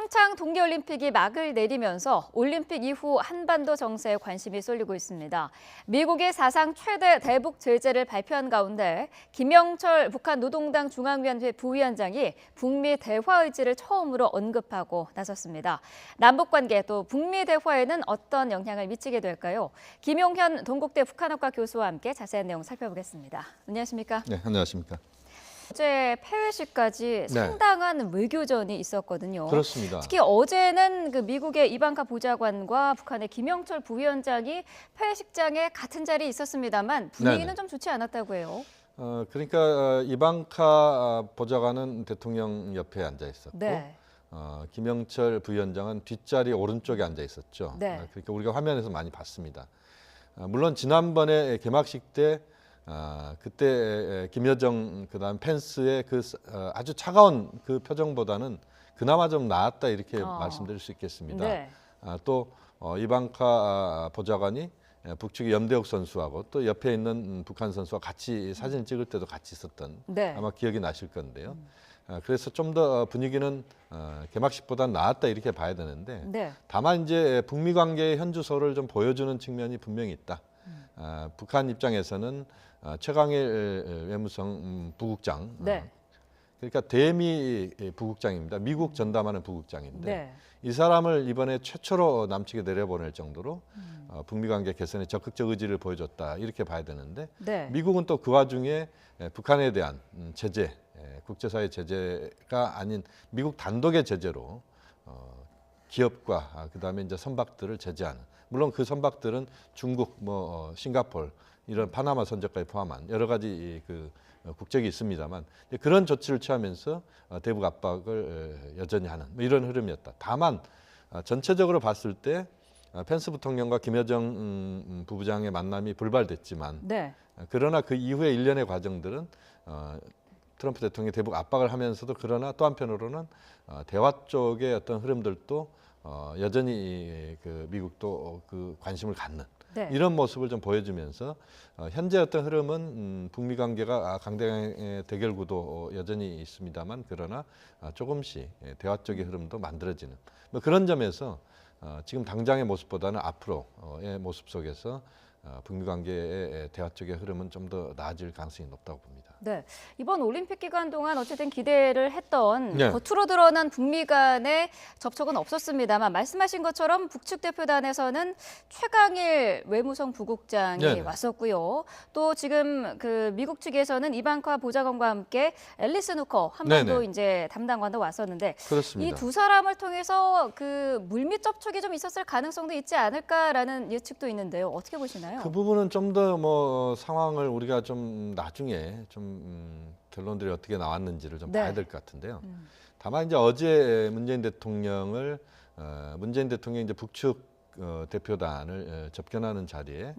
평창 동계올림픽이 막을 내리면서 올림픽 이후 한반도 정세에 관심이 쏠리고 있습니다. 미국이 사상 최대 대북 제재를 발표한 가운데 김영철 북한 노동당 중앙위원회 부위원장이 북미 대화 의지를 처음으로 언급하고 나섰습니다. 남북관계 또 북미 대화에는 어떤 영향을 미치게 될까요? 김용현 동국대 북한학과 교수와 함께 자세한 내용 살펴보겠습니다. 안녕하십니까? 네, 안녕하십니까? 어제 폐회식까지 상당한 외교전이 있었거든요. 그렇습니다. 특히 어제는 미국의 이방카 보좌관과 북한의 김영철 부위원장이 폐회식장에 같은 자리에 있었습니다만 분위기는 좀 좋지 않았다고 해요. 그러니까 이방카 보좌관은 대통령 옆에 앉아 있었고 김영철 부위원장은 뒷자리 오른쪽에 앉아 있었죠. 그러니까 우리가 화면에서 많이 봤습니다. 물론 지난번에 개막식 때 그때 김여정 그다음 펜스의 아주 차가운 그 표정보다는 그나마 좀 나았다 이렇게 말씀드릴 수 있겠습니다. 또 이방카 보좌관이 북측의 염대욱 선수하고 또 옆에 있는 북한 선수와 같이 사진 찍을 때도 같이 있었던 아마 기억이 나실 건데요. 그래서 좀 더 분위기는 개막식보다 나았다 이렇게 봐야 되는데 다만 이제 북미 관계의 현주소를 좀 보여주는 측면이 분명히 있다. 북한 입장에서는 최강일 외무성 부국장, 그러니까 대미 부국장입니다. 미국 전담하는 부국장인데 이 사람을 이번에 최초로 남측에 내려보낼 정도로 북미 관계 개선에 적극적 의지를 보여줬다 이렇게 봐야 되는데 미국은 또 그 와중에 북한에 대한 제재, 국제사회 제재가 아닌 미국 단독의 제재로 기업과 그다음에 이제 선박들을 제재하는, 물론 그 선박들은 중국, 싱가포르 이런 파나마 선적까지 포함한 여러 가지 그 국적이 있습니다만 그런 조치를 취하면서 대북 압박을 여전히 하는 이런 흐름이었다. 다만 전체적으로 봤을 때 펜스 부통령과 김여정 부부장의 만남이 불발됐지만 그러나 그 이후의 일련의 과정들은 트럼프 대통령이 대북 압박을 하면서도 그러나 또 한편으로는 대화 쪽의 어떤 흐름들도 여전히 그 미국도 그 관심을 갖는 이런 모습을 좀 보여주면서 현재 어떤 흐름은 북미 관계가 강대강의 대결 구도 여전히 있습니다만 그러나 조금씩 대화 쪽의 흐름도 만들어지는 그런 점에서 지금 당장의 모습보다는 앞으로의 모습 속에서 북미 관계의 대화 쪽의 흐름은 좀 더 나아질 가능성이 높다고 봅니다. 이번 올림픽 기간 동안 어쨌든 기대를 했던 겉으로 드러난 북미 간의 접촉은 없었습니다만 말씀하신 것처럼 북측 대표단에서는 최강일 외무성 부국장이 왔었고요. 또 지금 그 미국 측에서는 이방카 보좌관과 함께 앨리슨 후커 한반도 이제 담당관도 왔었는데 이 두 사람을 통해서 그 물밑 접촉이 좀 있었을 가능성도 있지 않을까라는 예측도 있는데요. 어떻게 보시나요? 그 부분은 좀 더 상황을 우리가 좀 나중에 좀 결론들이 어떻게 나왔는지를 좀 봐야 될 것 같은데요. 다만 이제 어제 문재인 대통령이 이제 북측 대표단을 접견하는 자리에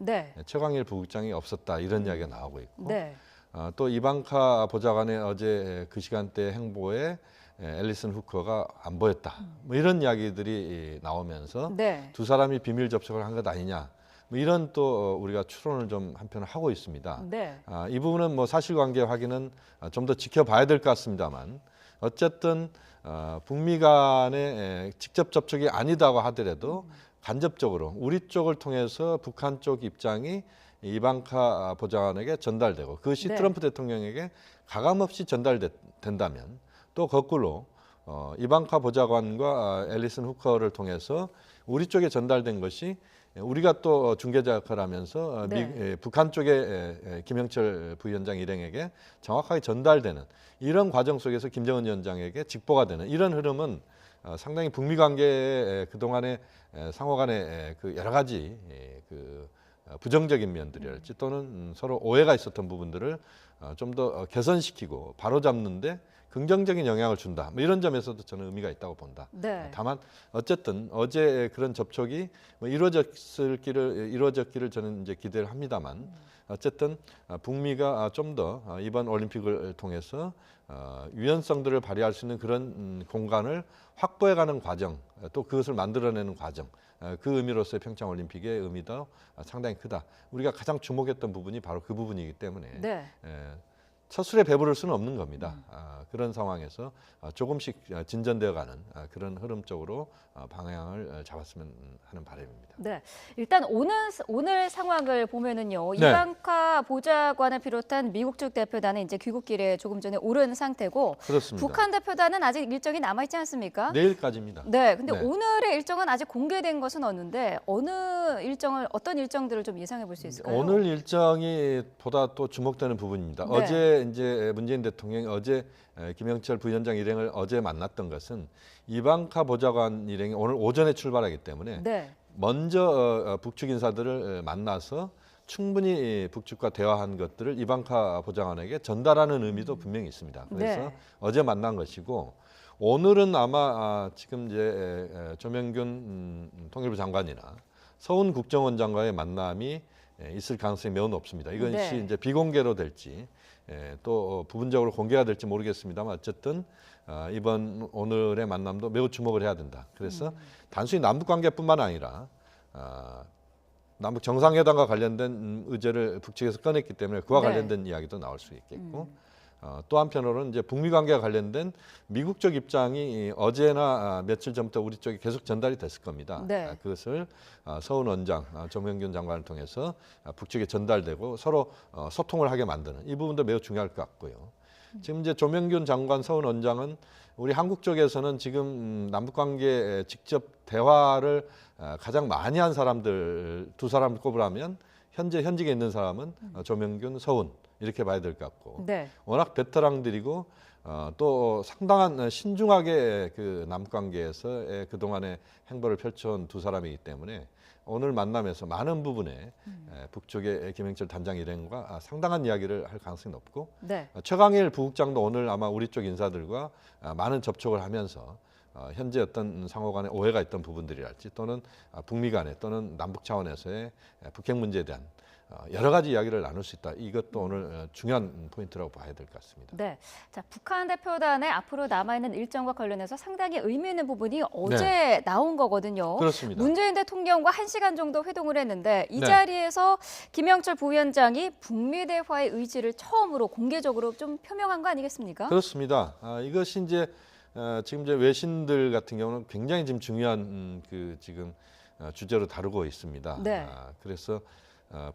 최강일 부국장이 없었다 이런 이야기가 나오고 있고 또 이방카 보좌관의 어제 그 시간대 행보에 앨리슨 후커가 안 보였다 이런 이야기들이 나오면서 두 사람이 비밀 접촉을 한 것 아니냐 이런 또 우리가 추론을 좀 한편 하고 있습니다. 이 부분은 사실관계 확인은 좀 더 지켜봐야 될 것 같습니다만 어쨌든 북미 간의 직접 접촉이 아니다고 하더라도 간접적으로 우리 쪽을 통해서 북한 쪽 입장이 이방카 보좌관에게 전달되고 그것이 트럼프 대통령에게 가감없이 전달된다면 또 거꾸로 이방카 보좌관과 앨리슨 후커를 통해서 우리 쪽에 전달된 것이 우리가 또 중개자 역할을 하면서 북한 쪽에 김영철 부위원장 일행에게 정확하게 전달되는 이런 과정 속에서 김정은 위원장에게 직보가 되는 이런 흐름은 상당히 북미 관계의 그동안의 상호 간의 그 여러 가지 그 부정적인 면들이랄지 또는 서로 오해가 있었던 부분들을 좀 더 개선시키고 바로잡는데 긍정적인 영향을 준다. 이런 점에서도 저는 의미가 있다고 본다. 다만 어쨌든 어제 그런 접촉이 이루어졌기를 저는 이제 기대를 합니다만 어쨌든 북미가 좀 더 이번 올림픽을 통해서 유연성들을 발휘할 수 있는 그런 공간을 확보해가는 과정, 또 그것을 만들어내는 과정, 그 의미로서의 평창 올림픽의 의미도 상당히 크다. 우리가 가장 주목했던 부분이 바로 그 부분이기 때문에 첫 술에 배부를 수는 없는 겁니다. 그런 상황에서 조금씩 진전되어가는 그런 흐름 쪽으로 방향을 잡았으면 하는 바람입니다. 네, 일단 오늘 상황을 보면은요, 네. 이방카 보좌관을 비롯한 미국 측 대표단은 이제 귀국길에 조금 전에 오른 상태고, 그렇습니다. 북한 대표단은 아직 일정이 남아 있지 않습니까? 내일까지입니다. 네, 근데 네. 오늘의 일정은 아직 공개된 것은 없는데 어떤 일정들을 좀 예상해 볼 수 있을까요? 오늘 일정이 보다 또 주목되는 부분입니다. 네. 어제 이제 문재인 대통령이 김영철 부위원장 일행을 어제 만났던 것은 이방카 보좌관 일행이 오늘 오전에 출발하기 때문에 네. 먼저 북측 인사들을 만나서 충분히 북측과 대화한 것들을 이방카 보좌관에게 전달하는 의미도 분명히 있습니다. 그래서 네. 어제 만난 것이고 오늘은 아마 지금 이제 조명균 통일부 장관이나 서훈 국정원장과의 만남이 있을 가능성이 매우 높습니다. 이것이 네. 이제 비공개로 될지 또 부분적으로 공개가 될지 모르겠습니다만 어쨌든 오늘의 만남도 매우 주목을 해야 된다. 그래서 단순히 남북 관계뿐만 아니라 남북 정상회담과 관련된 의제를 북측에서 꺼냈기 때문에 그와 네. 관련된 이야기도 나올 수 있겠고 또 한편으로는 이제 북미 관계와 관련된 미국 쪽 입장이 어제나 며칠 전부터 우리 쪽에 계속 전달이 됐을 겁니다. 네. 그것을 서훈 원장, 조명균 장관을 통해서 북측에 전달되고 서로 소통을 하게 만드는 이 부분도 매우 중요할 것 같고요. 지금 이제 조명균 장관, 서훈 원장은 우리 한국 쪽에서는 지금 남북 관계에 직접 대화를 가장 많이 한 사람들 두 사람을 꼽으라면 현직에 있는 사람은 조명균, 서훈 이렇게 봐야 될 것 같고 네. 워낙 베테랑들이고 또 상당한 신중하게 그 남북 관계에서 그동안의 행보를 펼쳐온 두 사람이기 때문에 오늘 만남에서 많은 부분에 북쪽의 김영철 단장 일행과 상당한 이야기를 할 가능성이 높고 네. 최강일 부국장도 오늘 아마 우리 쪽 인사들과 많은 접촉을 하면서 현재 어떤 상호 간에 오해가 있던 부분들이랄지 또는 북미 간에 또는 남북 차원에서의 북핵 문제에 대한 여러 가지 이야기를 나눌 수 있다. 이것도 오늘 중요한 포인트라고 봐야 될 것 같습니다. 네, 자 북한 대표단의 앞으로 남아있는 일정과 관련해서 상당히 의미 있는 부분이 어제 네. 나온 거거든요. 그렇습니다. 문재인 대통령과 1시간 정도 회동을 했는데 이 네. 자리에서 김영철 부위원장이 북미 대화의 의지를 처음으로 공개적으로 좀 표명한 거 아니겠습니까? 그렇습니다. 이것이 이제 지금 이제 외신들 같은 경우는 굉장히 지금 중요한 지금 주제로 다루고 있습니다. 네. 그래서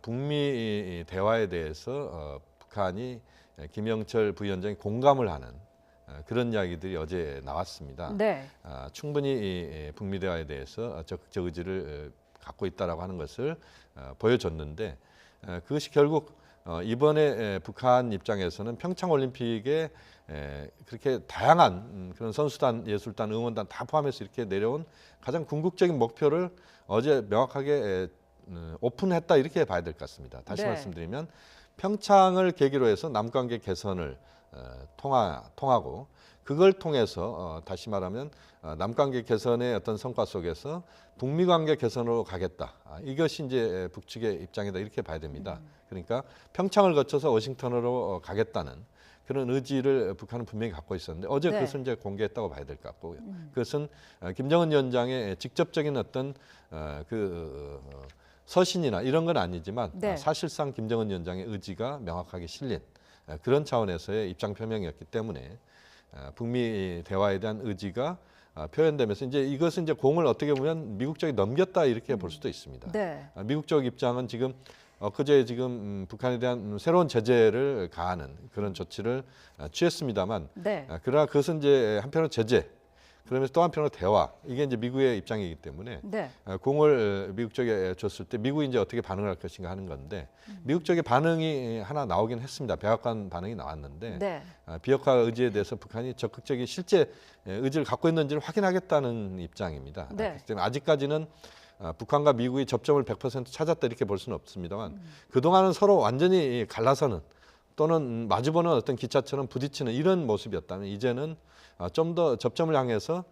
북미 대화에 대해서 북한이 김영철 부위원장이 공감을 하는 그런 이야기들이 어제 나왔습니다. 네. 충분히 북미 대화에 대해서 적극적 의지를 갖고 있다라고 하는 것을 보여줬는데 그것이 결국 이번에 북한 입장에서는 평창 올림픽에 그렇게 다양한 그런 선수단, 예술단, 응원단 다 포함해서 이렇게 내려온 가장 궁극적인 목표를 어제 명확하게 오픈했다 이렇게 봐야 될 것 같습니다. 다시 네. 말씀드리면 평창을 계기로 해서 남관계 개선을 통하고 그걸 통해서 다시 말하면 남관계 개선의 어떤 성과 속에서 북미 관계 개선으로 가겠다. 이것이 이제 북측의 입장이다 이렇게 봐야 됩니다. 그러니까 평창을 거쳐서 워싱턴으로 가겠다는 그런 의지를 북한은 분명히 갖고 있었는데 어제 네. 그것을 이제 공개했다고 봐야 될 것 같고요. 그것은 김정은 위원장의 직접적인 어떤 서신이나 이런 건 아니지만 네. 사실상 김정은 위원장의 의지가 명확하게 실린 그런 차원에서의 입장 표명이었기 때문에 북미 대화에 대한 의지가 표현되면서 이제 이것은 이제 공을 어떻게 보면 미국 쪽에 넘겼다 이렇게 볼 수도 있습니다. 네. 미국 쪽 입장은 지금 그제 지금 북한에 대한 새로운 제재를 가하는 그런 조치를 취했습니다만 네. 그러나 그것은 이제 한편으로 제재 그러면서 또 한편으로 대화 이게 이제 미국의 입장이기 때문에 네. 공을 미국 쪽에 줬을 때 미국이 이제 어떻게 반응을 할 것인가 하는 건데 미국 쪽의 반응이 하나 나오긴 했습니다. 백악관 반응이 나왔는데 네. 비핵화 의지에 대해서 북한이 적극적인 실제 의지를 갖고 있는지를 확인하겠다는 입장입니다. 네. 그렇기 때문에 아직까지는 북한과 미국이 접점을 100% 찾았다 이렇게 볼 수는 없습니다만 그동안은 서로 완전히 갈라서는 또는 마주보는 어떤 기차처럼 부딪히는 이런 모습이었다면 이제는 좀 더 접점을 향해서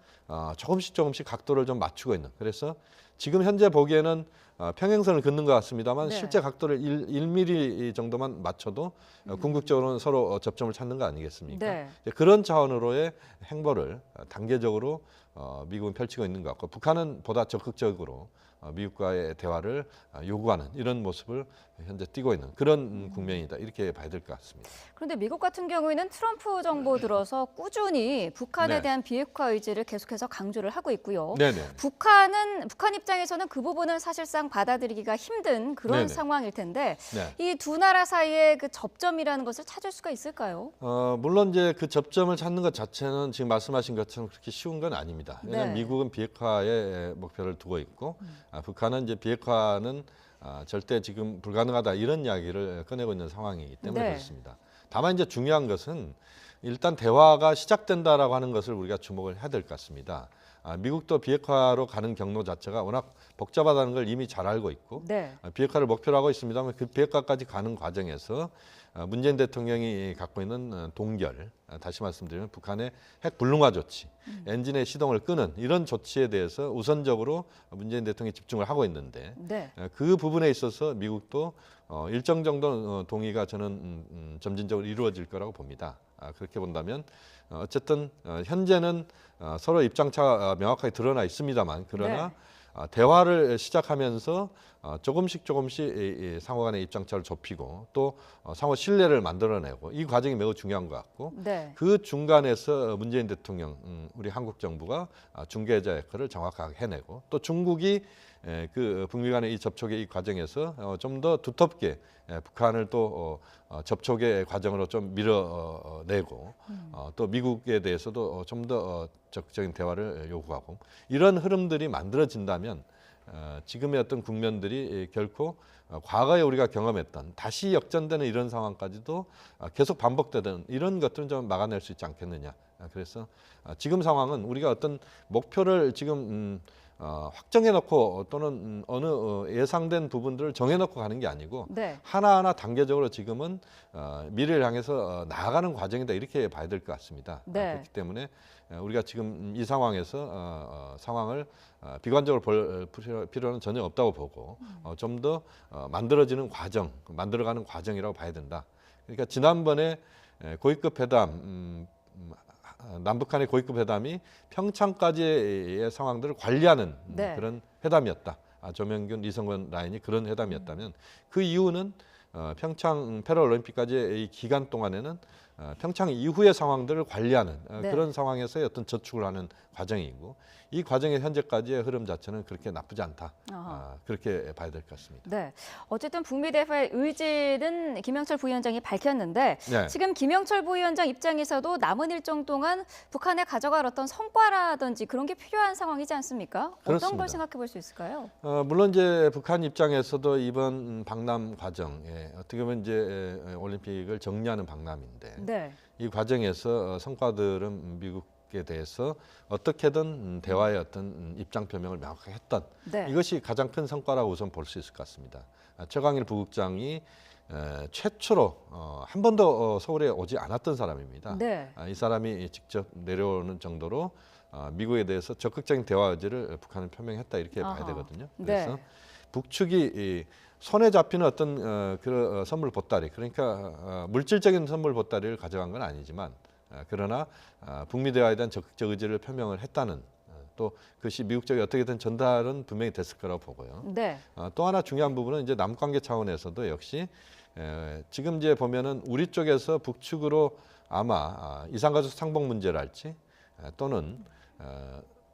조금씩 각도를 좀 맞추고 있는 그래서 지금 현재 보기에는 평행선을 긋는 것 같습니다만 네. 실제 각도를 1mm 정도만 맞춰도 궁극적으로는 서로 접점을 찾는 거 아니겠습니까? 네. 그런 차원으로의 행보를 단계적으로 미국은 펼치고 있는 것 같고 북한은 보다 적극적으로 미국과의 대화를 요구하는 이런 모습을 현재 띠고 있는 그런 국면이다. 이렇게 봐야 될 것 같습니다. 그런데 미국 같은 경우에는 트럼프 정부 들어서 꾸준히 북한에 네. 대한 비핵화 의지를 계속해서 강조를 하고 있고요. 네네. 북한 입장에서는 그 부분을 사실상 받아들이기가 힘든 그런 네네. 상황일 텐데 네. 이 두 나라 사이의 그 접점이라는 것을 찾을 수가 있을까요? 물론 이제 그 접점을 찾는 것 자체는 지금 말씀하신 것처럼 그렇게 쉬운 건 아닙니다. 왜냐하면 네. 미국은 비핵화에 목표를 두고 있고 북한은 이제 비핵화는 절대 지금 불가능하다 이런 이야기를 꺼내고 있는 상황이기 때문에 네. 그렇습니다. 다만 이제 중요한 것은 일단 대화가 시작된다라고 하는 것을 우리가 주목을 해야 될 것 같습니다. 미국도 비핵화로 가는 경로 자체가 워낙 복잡하다는 걸 이미 잘 알고 있고 네. 비핵화를 목표로 하고 있습니다만 그 비핵화까지 가는 과정에서 문재인 대통령이 갖고 있는 동결, 다시 말씀드리면 북한의 핵 불능화 조치, 엔진의 시동을 끄는 이런 조치에 대해서 우선적으로 문재인 대통령이 집중을 하고 있는데 네. 그 부분에 있어서 미국도 일정 정도 동의가 저는 점진적으로 이루어질 거라고 봅니다. 그렇게 본다면 어쨌든 현재는 서로 입장차가 명확하게 드러나 있습니다만 그러나 네. 대화를 시작하면서 조금씩 상호 간의 입장차를 좁히고 또 상호 신뢰를 만들어내고 이 과정이 매우 중요한 것 같고 네. 그 중간에서 문재인 대통령, 우리 한국 정부가 중개자 역할을 정확하게 해내고 또 중국이 그 북미 간의 이 접촉의 이 과정에서 좀 더 두텁게 북한을 또 접촉의 과정으로 좀 밀어내고 또 미국에 대해서도 좀 더 적극적인 대화를 요구하고 이런 흐름들이 만들어진다면 지금의 어떤 국면들이 결코 과거에 우리가 경험했던 다시 역전되는 이런 상황까지도 계속 반복되던 이런 것들은 좀 막아낼 수 있지 않겠느냐. 그래서 지금 상황은 우리가 어떤 목표를 지금 확정해놓고 또는 어느 예상된 부분들을 정해놓고 가는 게 아니고 네. 하나하나 단계적으로 지금은 미래를 향해서 나아가는 과정이다 이렇게 봐야 될 것 같습니다. 네. 그렇기 때문에 우리가 지금 이 상황에서 상황을 비관적으로 볼 필요는 전혀 없다고 보고 좀 더 만들어지는 과정, 만들어가는 과정이라고 봐야 된다. 그러니까 지난번에 고위급 회담 남북한의 고위급 회담이 평창까지의 상황들을 관리하는 네. 그런 회담이었다. 조명균, 이성건 라인이 그런 회담이었다면 그 이유는 평창 패럴림픽까지의 이 기간 동안에는 평창 이후의 상황들을 관리하는 네. 그런 상황에서의 어떤 저축을 하는 과정이고 이 과정의 현재까지의 흐름 자체는 그렇게 나쁘지 않다. 그렇게 봐야 될 것 같습니다. 네. 어쨌든 북미 대화의 의지는 김영철 부위원장이 밝혔는데 네. 지금 김영철 부위원장 입장에서도 남은 일정 동안 북한에 가져갈 어떤 성과라든지 그런 게 필요한 상황이지 않습니까? 어떤 그렇습니다. 걸 생각해 볼 수 있을까요? 물론 이제 북한 입장에서도 이번 방남 과정에 어떻게 보면 이제 올림픽을 정리하는 방남인데 네. 이 과정에서 성과들은 미국에 대해서 어떻게든 대화의 어떤 입장 표명을 명확하게 했던 네. 이것이 가장 큰 성과라고 우선 볼 수 있을 것 같습니다. 최광일 부국장이 최초로 한 번도 서울에 오지 않았던 사람입니다. 네. 이 사람이 직접 내려오는 정도로 미국에 대해서 적극적인 대화 의지를 북한은 표명했다 이렇게 봐야 되거든요. 그래서 네. 북측이 손에 잡히는 어떤 그 선물 보따리 그러니까 물질적인 선물 보따리를 가져간 건 아니지만 그러나 북미 대화에 대한 적극적 의지를 표명을 했다는 또 그것이 미국 쪽에 어떻게든 전달은 분명히 됐을 거라고 보고요. 네. 또 하나 중요한 부분은 이제 남관계 차원에서도 역시 지금 이제 보면은 우리 쪽에서 북측으로 아마 이산가족 상봉 문제랄지 또는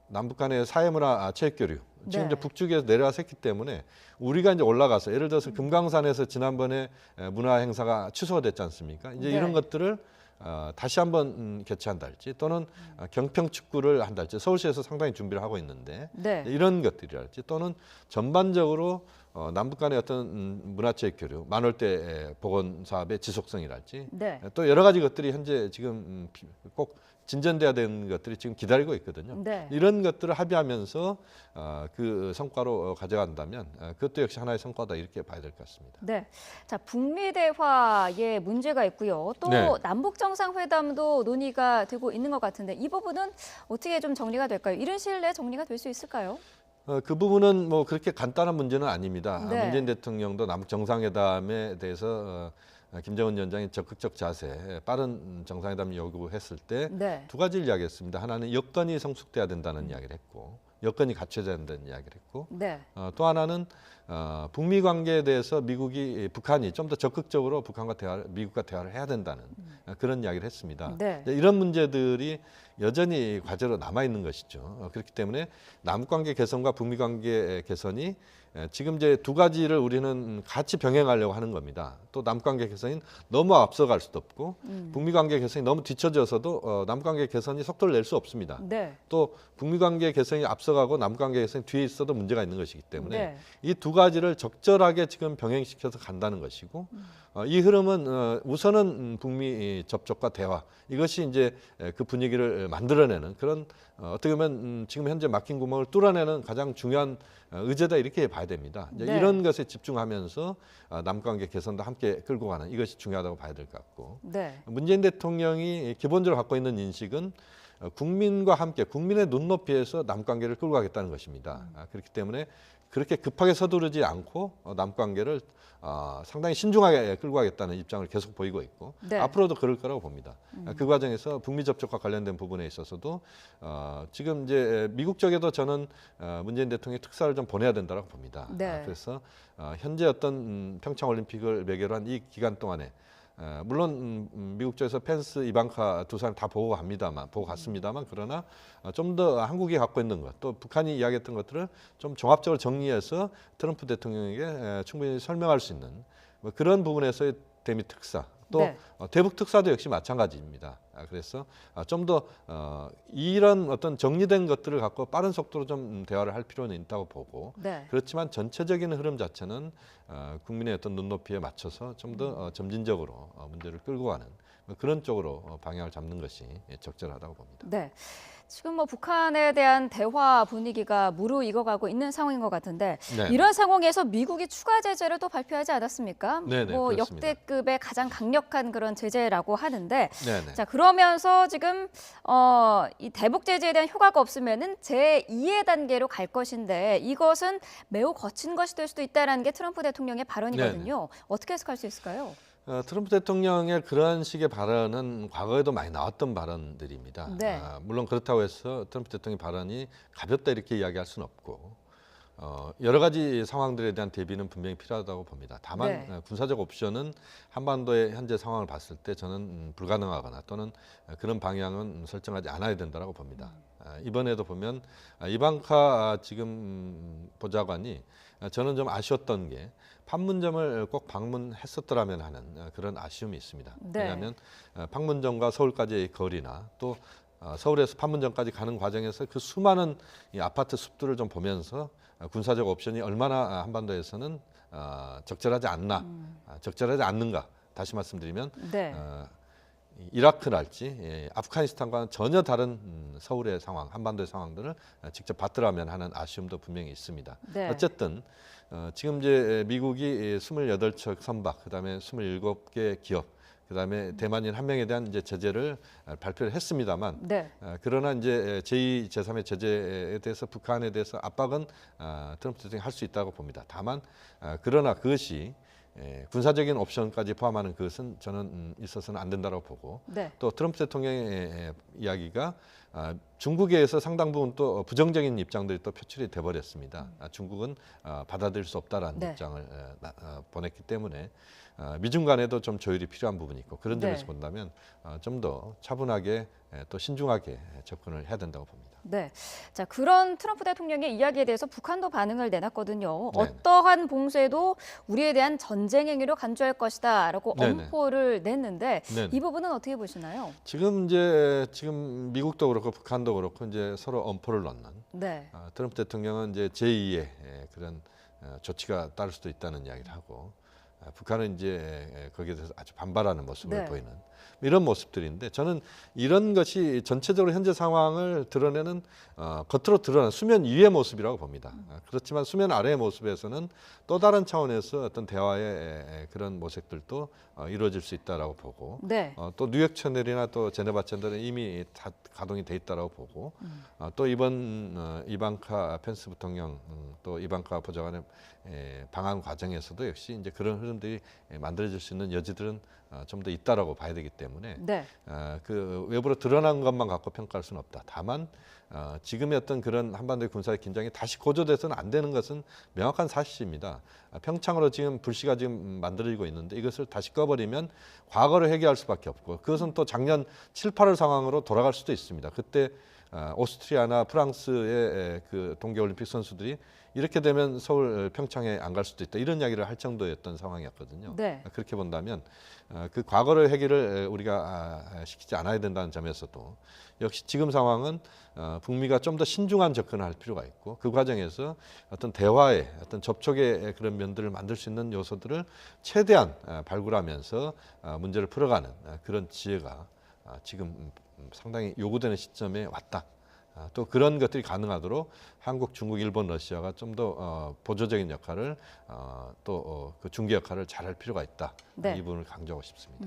남북 간의 사회문화 체육교류 지금 네. 이제 북쪽에서 내려와서 했기 때문에 우리가 이제 올라가서 예를 들어서 금강산에서 지난번에 문화 행사가 취소가 됐지 않습니까? 이제 네. 이런 것들을 다시 한번 개최한다 할지 또는 경평 축구를 한다 할지 서울시에서 상당히 준비를 하고 있는데 네. 이런 것들이랄지 또는 전반적으로 남북 간의 어떤 문화체육 교류, 만월대 복원 사업의 지속성이랄지 네. 또 여러 가지 것들이 현재 지금 꼭 진전돼야 되는 것들이 지금 기다리고 있거든요. 네. 이런 것들을 합의하면서 그 성과로 가져간다면 그것도 역시 하나의 성과다 이렇게 봐야 될 것 같습니다. 네. 자, 북미 대화에 문제가 있고요. 또 네. 남북 정상회담도 논의가 되고 있는 것 같은데 이 부분은 어떻게 좀 정리가 될까요? 이른 시일 내에 정리가 될 수 있을까요? 그 부분은 뭐 그렇게 간단한 문제는 아닙니다. 네. 문재인 대통령도 남북 정상회담에 대해서 김정은 위원장이 적극적 자세, 빠른 정상회담 요구했을 때 두 네. 가지를 이야기했습니다. 하나는 여건이 성숙돼야 된다는 이야기를 했고 여건이 갖춰져야 된다는 이야기를 했고 네. 또 하나는 북미 관계에 대해서 북한이 좀 더 적극적으로 미국과 대화를 해야 된다는 그런 이야기를 했습니다. 네. 이런 문제들이 여전히 과제로 남아 있는 것이죠. 그렇기 때문에 남북 관계 개선과 북미 관계 개선이 지금 이제 두 가지를 우리는 같이 병행하려고 하는 겁니다. 또 남북 관계 개선이 너무 앞서갈 수도 없고 북미 관계 개선이 너무 뒤처져서도 남북 관계 개선이 속도를 낼 수 없습니다. 네. 또 북미 관계 개선이 앞서가고 남북 관계 개선이 뒤에 있어도 문제가 있는 것이기 때문에 네. 이 두 가지를 적절하게 지금 병행시켜서 간다는 것이고 이 흐름은 우선은 북미 접촉과 대화 이것이 이제 그 분위기를 만들어내는 그런 어떻게 보면 지금 현재 막힌 구멍을 뚫어내는 가장 중요한 의제다 이렇게 봐야 됩니다. 이제 네. 이런 것에 집중하면서 남북관계 개선도 함께 끌고 가는 이것이 중요하다고 봐야 될 것 같고 네. 문재인 대통령이 기본적으로 갖고 있는 인식은 국민과 함께 국민의 눈높이에서 남북관계를 끌고 가겠다는 것입니다. 그렇기 때문에 그렇게 급하게 서두르지 않고 남북관계를 상당히 신중하게 끌고 가겠다는 입장을 계속 보이고 있고 네. 앞으로도 그럴 거라고 봅니다. 그 과정에서 북미 접촉과 관련된 부분에 있어서도 지금 이제 미국 쪽에도 저는 문재인 대통령이 특사를 좀 보내야 된다고 봅니다. 네. 그래서 현재 어떤 평창 올림픽을 매개로 한 이 기간 동안에 물론 미국 쪽에서 펜스, 이방카 두 사람 다 보고 갔습니다만 그러나 좀 더 한국이 갖고 있는 것, 또 북한이 이야기했던 것들을 좀 종합적으로 정리해서 트럼프 대통령에게 충분히 설명할 수 있는 뭐 그런 부분에서의 대미 특사, 또 네. 대북 특사도 역시 마찬가지입니다. 그래서 좀 더 이런 어떤 정리된 것들을 갖고 빠른 속도로 좀 대화를 할 필요는 있다고 보고 네. 그렇지만 전체적인 흐름 자체는 국민의 어떤 눈높이에 맞춰서 좀 더 점진적으로 문제를 끌고 가는 그런 쪽으로 방향을 잡는 것이 적절하다고 봅니다. 네. 지금 뭐 북한에 대한 대화 분위기가 무르익어가고 있는 상황인 것 같은데 네. 이런 상황에서 미국이 추가 제재를 또 발표하지 않았습니까? 네네, 뭐 그렇습니다. 역대급의 가장 강력한 그런 제재라고 하는데 네네. 자 그러면서 지금 이 대북 제재에 대한 효과가 없으면은 제2의 단계로 갈 것인데 이것은 매우 거친 것이 될 수도 있다라는 게 트럼프 대통령의 발언이거든요. 어떻게 해석할 수 있을까요? 트럼프 대통령의 그런 식의 발언은 과거에도 많이 나왔던 발언들입니다. 네. 물론 그렇다고 해서 트럼프 대통령 발언이 가볍다 이렇게 이야기할 수는 없고 여러 가지 상황들에 대한 대비는 분명히 필요하다고 봅니다. 다만 네. 군사적 옵션은 한반도의 현재 상황을 봤을 때 저는 불가능하거나 또는 그런 방향은 설정하지 않아야 된다고 봅니다. 이번에도 보면 이방카 지금 보좌관이 저는 좀 아쉬웠던 게 판문점을 꼭 방문했었더라면 하는 그런 아쉬움이 있습니다. 네. 왜냐하면 판문점과 서울까지의 거리나 또 서울에서 판문점까지 가는 과정에서 그 수많은 이 아파트 숲들을 좀 보면서 군사적 옵션이 얼마나 한반도에서는 적절하지 않는가 다시 말씀드리면 네. 이라크랄지 아프가니스탄과는 전혀 다른 서울의 상황, 한반도의 상황들을 직접 봤더라면 하는 아쉬움도 분명히 있습니다. 네. 어쨌든 지금 이제 미국이 28척 선박, 그다음에 27개 기업, 그다음에 대만인 한 명에 대한 이제 제재를 발표를 했습니다만, 네. 그러나 이제 제2, 제3의 제재에 대해서 북한에 대해서 압박은 트럼프 대통령이 할 수 있다고 봅니다. 다만 그러나 그것이 군사적인 옵션까지 포함하는 그것은 저는 있어서는 안 된다고 보고 네. 또 트럼프 대통령의 이야기가 중국에서 상당 부분 또 부정적인 입장들이 또 표출이 돼버렸습니다. 중국은 받아들일 수 없다라는 네. 입장을 보냈기 때문에 미중 간에도 좀 조율이 필요한 부분이 있고 그런 점에서 네. 본다면 좀 더 차분하게 또 신중하게 접근을 해야 된다고 봅니다. 네. 자, 그런 트럼프 대통령의 이야기에 대해서 북한도 반응을 내놨거든요. 네네. 어떠한 봉쇄도 우리에 대한 전쟁 행위로 간주할 것이다라고 네네. 엄포를 냈는데 네네. 이 부분은 어떻게 보시나요? 지금 미국도 그렇고 북한도 그렇고 이제 서로 엄포를 넣는 네. 트럼프 대통령은 이제 제2의 그런 조치가 따를 수도 있다는 이야기를 하고 북한은 이제 거기에 대해서 아주 반발하는 모습을 네. 보이는 이런 모습들인데 저는 이런 것이 전체적으로 현재 상황을 드러내는 겉으로 드러나는 수면 위의 모습이라고 봅니다. 그렇지만 수면 아래의 모습에서는 또 다른 차원에서 어떤 대화의 그런 모색들도 이루어질 수 있다라고 보고 네. 또 뉴욕 채널이나 또 제네바 채널은 이미 다 가동이 돼 있다라고 보고 또 이번 이방카 펜스 부통령 또 이방카 보좌관의 방한 과정에서도 역시 이제 그런 흐름들이 만들어질 수 있는 여지들은 좀 더 있다라고 봐야 되기 때문에 네. 그 외부로 드러난 것만 갖고 평가할 수는 없다. 다만 지금의 어떤 그런 한반도의 군사의 긴장이 다시 고조돼서는 안 되는 것은 명확한 사실입니다. 평창으로 지금 불씨가 지금 만들어지고 있는데 이것을 다시 꺼버리면 과거를 회귀할 수밖에 없고 그것은 또 작년 7, 8월 상황으로 돌아갈 수도 있습니다. 그때 오스트리아나 프랑스의 그 동계올림픽 선수들이 이렇게 되면 서울 평창에 안 갈 수도 있다 이런 이야기를 할 정도였던 상황이었거든요. 네. 그렇게 본다면 그 과거를 회귀를 우리가 시키지 않아야 된다는 점에서도 역시 지금 상황은 북미가 좀 더 신중한 접근을 할 필요가 있고 그 과정에서 어떤 대화의 어떤 접촉의 그런 면들을 만들 수 있는 요소들을 최대한 발굴하면서 문제를 풀어가는 그런 지혜가 지금 상당히 요구되는 시점에 왔다. 또 그런 것들이 가능하도록 한국, 중국, 일본, 러시아가 좀 더 보조적인 역할을 또 그 중개 역할을 잘할 필요가 있다. 네. 이 부분을 강조하고 싶습니다.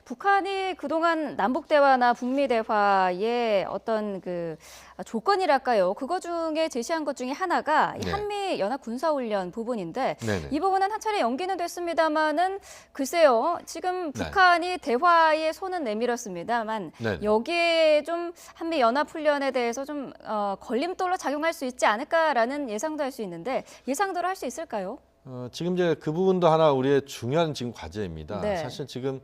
북한이 그동안 남북 대화나 북미 대화의 어떤 그 조건이랄까요? 그거 중에 제시한 것 중에 하나가 이 네. 한미 연합 군사훈련 부분인데 네네. 이 부분은 한 차례 연기는 됐습니다만은 글쎄요. 지금 네. 북한이 대화에 손은 내밀었습니다만 네네. 여기에 좀 한미 연합 훈련에 대해서 좀 걸림돌로 작용할 수 있지 않을까라는 예상도 할 수 있는데 예상대로 할 수 있을까요? 지금 이제 그 부분도 하나 우리의 중요한 지금 과제입니다. 네. 사실 지금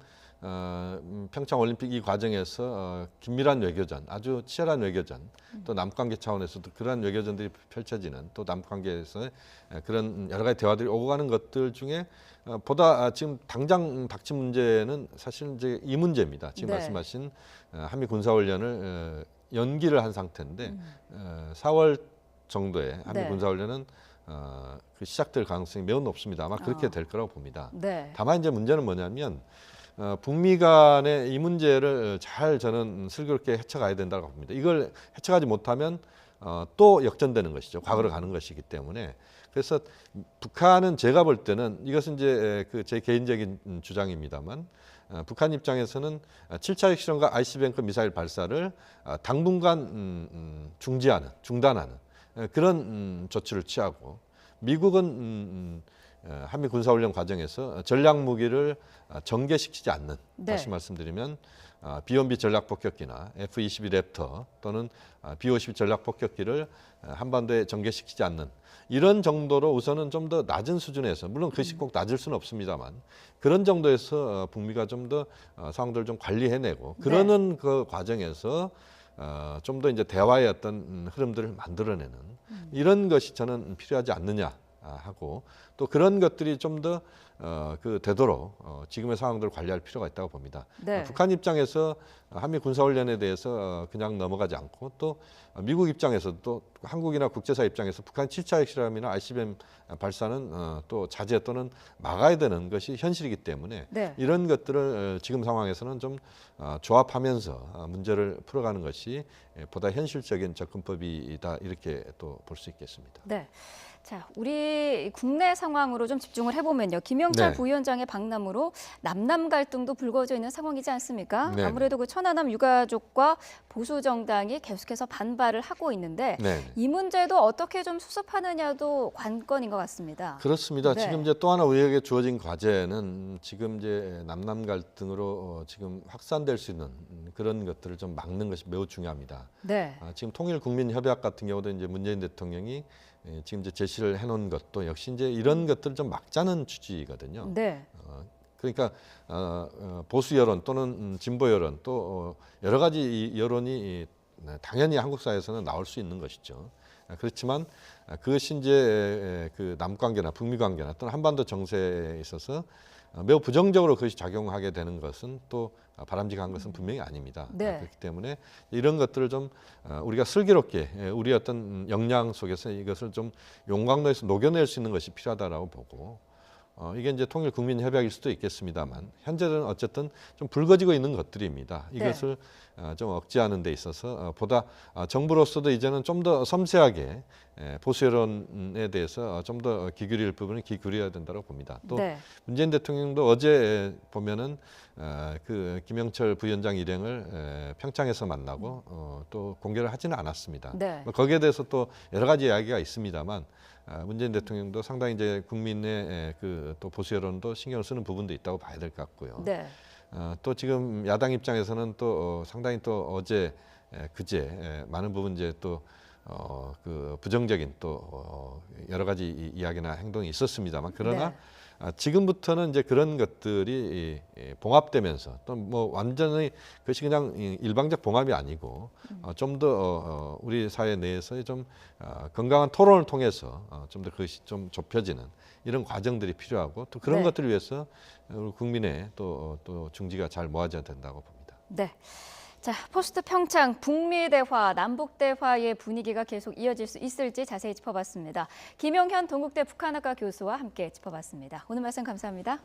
평창 올림픽 이 과정에서 긴밀한 외교전, 아주 치열한 외교전, 또 남관계 차원에서도 그러한 외교전들이 펼쳐지는 또 남관계에서 그런 여러 가지 대화들이 오고 가는 것들 중에 보다 지금 당장 닥친 문제는 사실 이제 이 문제입니다. 지금 네. 말씀하신 한미 군사훈련을 연기를 한 상태인데 4월 정도에 한미 네. 군사훈련은 그 시작될 가능성이 매우 높습니다. 아마 그렇게 될 거라고 봅니다. 네. 다만 이제 문제는 뭐냐면 북미 간의 이 문제를 잘 저는 슬기롭게 헤쳐가야 된다고 봅니다. 이걸 헤쳐가지 못하면 또 역전되는 것이죠. 과거로 가는 것이기 때문에. 그래서 북한은 제가 볼 때는 이것은 이제 그 제 개인적인 주장입니다만 북한 입장에서는 7차 핵실험과 ICBM 미사일 발사를 당분간 중단하는 그런 조치를 취하고 미국은 한미 군사훈련 과정에서 전략 무기를 전개시키지 않는 네. 다시 말씀드리면 B-1B 전략 폭격기나 F-22 랩터 또는 B-52 전략 폭격기를 한반도에 전개시키지 않는 이런 정도로 우선은 좀 더 낮은 수준에서 물론 그것이 꼭 낮을 수는 없습니다만 그런 정도에서 북미가 좀 더 상황들을 좀 관리해내고 그러는 그 과정에서 좀 더 이제 대화의 어떤 흐름들을 만들어내는 이런 것이 저는 필요하지 않느냐 하고 또 그런 것들이 좀 더 되도록 지금의 상황들을 관리할 필요가 있다고 봅니다. 네. 북한 입장에서 한미 군사훈련에 대해서 그냥 넘어가지 않고 또 미국 입장에서도 또 한국이나 국제사 입장에서 북한 7차 핵실험이나 ICBM 발사는 또 자제 또는 막아야 되는 것이 현실이기 때문에 네. 이런 것들을 지금 상황에서는 좀 조합하면서 문제를 풀어가는 것이 보다 현실적인 접근법이다 이렇게 또 볼 수 있겠습니다. 네. 자, 우리 국내 상황으로 좀 집중을 해보면요. 김영철 네. 부위원장의 방남으로 남남 갈등도 불거져 있는 상황이지 않습니까? 네. 아무래도 그 천안함 유가족과 보수 정당이 계속해서 반발을 하고 있는데 네. 이 문제도 어떻게 좀 수습하느냐도 관건인 것 같습니다. 그렇습니다. 네. 지금 이제 또 하나 우리에게 주어진 과제는 지금 이제 남남 갈등으로 지금 확산될 수 있는 그런 것들을 좀 막는 것이 매우 중요합니다. 네. 지금 통일국민협약 같은 경우도 이제 문재인 대통령이 지금 이제 제시를 해놓은 것도 역시 이제 이런 것들을 좀 막자는 취지거든요. 네. 그러니까 보수 여론 또는 진보 여론 또 여러 가지 이 여론이 당연히 한국 사회에서는 나올 수 있는 것이죠. 그렇지만 그것이 이제 그 남관계나 북미 관계나 또는 한반도 정세에 있어서 매우 부정적으로 그것이 작용하게 되는 것은 또 바람직한 것은 분명히 아닙니다. 네. 그렇기 때문에 이런 것들을 좀 우리가 슬기롭게 우리 어떤 역량 속에서 이것을 좀 용광로에서 녹여낼 수 있는 것이 필요하다라고 보고 이게 이제 통일국민협약일 수도 있겠습니다만 현재는 어쨌든 좀 불거지고 있는 것들입니다. 이것을 좀 억제하는 데 있어서 보다 정부로서도 이제는 좀 더 섬세하게 보수 여론에 대해서 좀 더 기울일 부분은 기울여야 된다고 봅니다. 또 네. 문재인 대통령도 어제 보면은 그 김영철 부위원장 일행을 평창에서 만나고 또 공개를 하지는 않았습니다. 네. 거기에 대해서 또 여러 가지 이야기가 있습니다만 문재인 대통령도 상당히 이제 국민의 그 또 보수 여론도 신경을 쓰는 부분도 있다고 봐야 될 것 같고요. 네. 또 지금 야당 입장에서는 또 상당히 또 어제 그제 많은 부분 이제 또 그 부정적인 또 여러 가지 이야기나 행동이 있었습니다만 그러나 지금부터는 이제 그런 것들이 봉합되면서 또 뭐 완전히 그것이 그냥 일방적 봉합이 아니고 좀 더 우리 사회 내에서의 좀 건강한 토론을 통해서 좀 더 그것이 좀 좁혀지는 이런 과정들이 필요하고 또 그런 것들을 위해서 우리 국민의 또 중지가 잘 모아져야 된다고 봅니다. 네. 자, 포스트 평창 북미 대화, 남북 대화의 분위기가 계속 이어질 수 있을지 자세히 짚어봤습니다. 김용현 동국대 북한학과 교수와 함께 짚어봤습니다. 오늘 말씀 감사합니다.